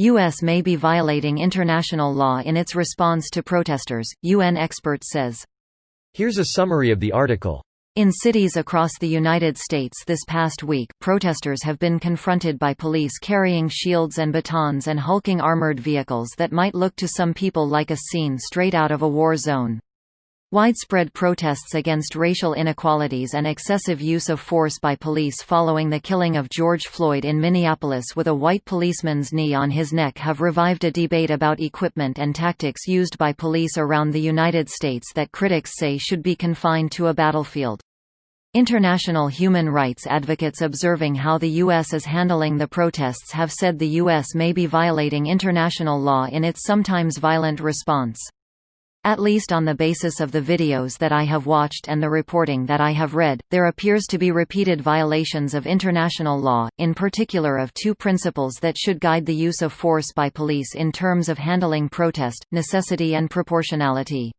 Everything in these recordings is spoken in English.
U.S. may be violating international law in its response to protesters, UN expert says. Here's a summary of the article. In cities across the United States this past week, protesters have been confronted by police carrying shields and batons and hulking armored vehicles that might look to some people like a scene straight out of a war zone. Widespread protests against racial inequalities and excessive use of force by police following the killing of George Floyd in Minneapolis with a white policeman's knee on his neck have revived a debate about equipment and tactics used by police around the United States that critics say should be confined to a battlefield. International human rights advocates observing how the U.S. is handling the protests have said the U.S. may be violating international law in its sometimes violent response. At least on the basis of the videos that I have watched and the reporting that I have read, there appears to be repeated violations of international law, in particular of two principles that should guide the use of force by police in terms of handling protest: necessity and proportionality.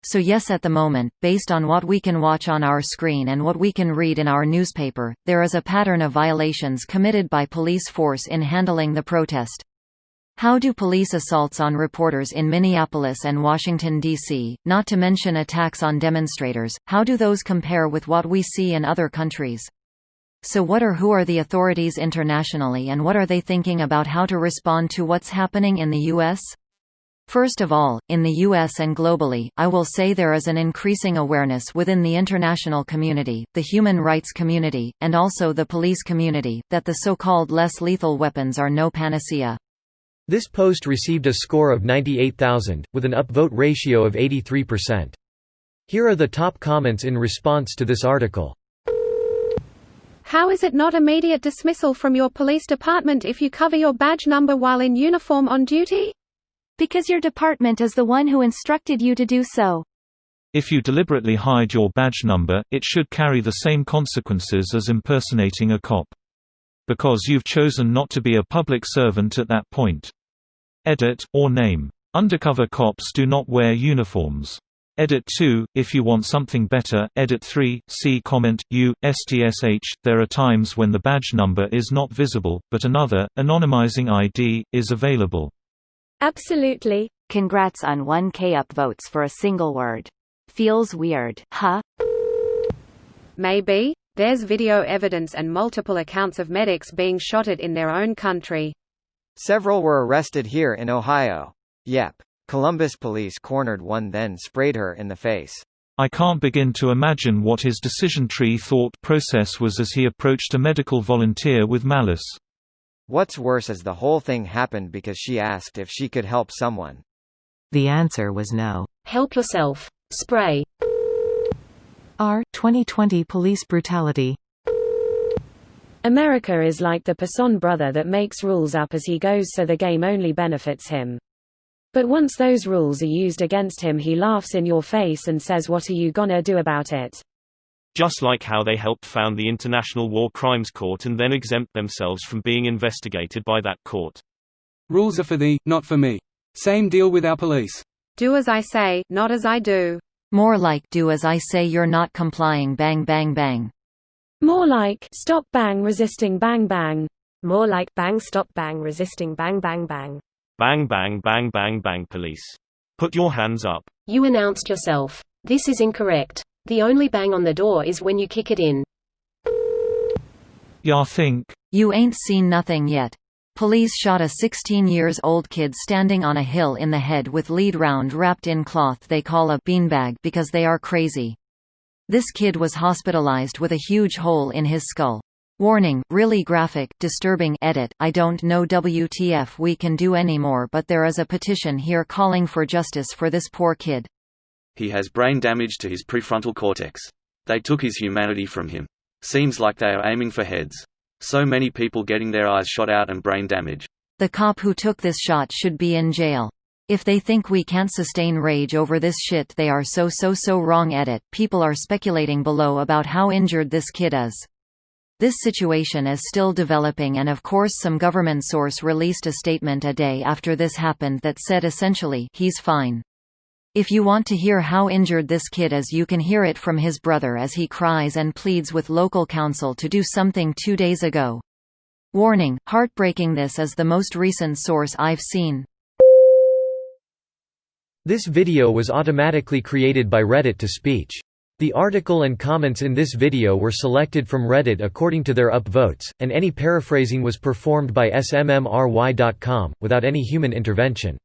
So yes, at the moment, based on what we can watch on our screen and what we can read in our newspaper, there is a pattern of violations committed by police force in handling the protest. How do police assaults on reporters in Minneapolis and Washington, D.C., not to mention attacks on demonstrators, how do those compare with what we see in other countries? So what or who are the authorities internationally, and what are they thinking about how to respond to what's happening in the U.S.? First of all, in the U.S. and globally, I will say there is an increasing awareness within the international community, the human rights community, and also the police community, that the so-called less lethal weapons are no panacea. This post received a score of 98,000, with an upvote ratio of 83%. Here are the top comments in response to this article. How is it not immediate dismissal from your police department if you cover your badge number while in uniform on duty? Because your department is the one who instructed you to do so. If you deliberately hide your badge number, it should carry the same consequences as impersonating a cop. Because you've chosen not to be a public servant at that point. Edit, or name. Undercover cops do not wear uniforms. Edit 2, if you want something better. Edit 3, see comment, STSH, there are times when the badge number is not visible, but another, anonymizing ID, is available. Absolutely. Congrats on 1K upvotes for a single word. Feels weird, huh? Maybe. There's video evidence and multiple accounts of medics being shotted in their own country. Several were arrested here in Ohio. Yep. Columbus police cornered one then sprayed her in the face. I can't begin to imagine what his decision tree thought process was as he approached a medical volunteer with malice. What's worse is the whole thing happened because she asked if she could help someone. The answer was no. Help yourself. Spray. R. 2020 police brutality. America is like the Poisson brother that makes rules up as he goes so the game only benefits him. But once those rules are used against him, he laughs in your face and says, "What are you gonna do about it?" Just like how they helped found the International War Crimes Court and then exempt themselves from being investigated by that court. Rules are for thee, not for me. Same deal with our police. Do as I say, not as I do. More like, do as I say, you're not complying, bang bang bang. More like, stop bang resisting bang bang. More like, bang stop bang resisting bang bang bang. Bang bang bang bang bang police. Put your hands up. You announced yourself. This is incorrect. The only bang on the door is when you kick it in. Ya think. You ain't seen nothing yet. Police shot a 16-year-old kid standing on a hill in the head with lead round wrapped in cloth they call a beanbag because they are crazy. This kid was hospitalized with a huge hole in his skull. Warning, really graphic, disturbing. Edit, I don't know WTF we can do anymore, but there is a petition here calling for justice for this poor kid. He has brain damage to his prefrontal cortex. They took his humanity from him. Seems like they are aiming for heads. So many people getting their eyes shot out and brain damage. The cop who took this shot should be in jail. If they think we can't sustain rage over this shit, they are so wrong. Edit, people are speculating below about how injured this kid is. This situation is still developing, and of course some government source released a statement a day after this happened that said essentially, he's fine. If you want to hear how injured this kid is, you can hear it from his brother as he cries and pleads with local council to do something 2 days ago. Warning, heartbreaking, this is the most recent source I've seen. This video was automatically created by Reddit to speech. The article and comments in this video were selected from Reddit according to their upvotes, and any paraphrasing was performed by smmry.com, without any human intervention.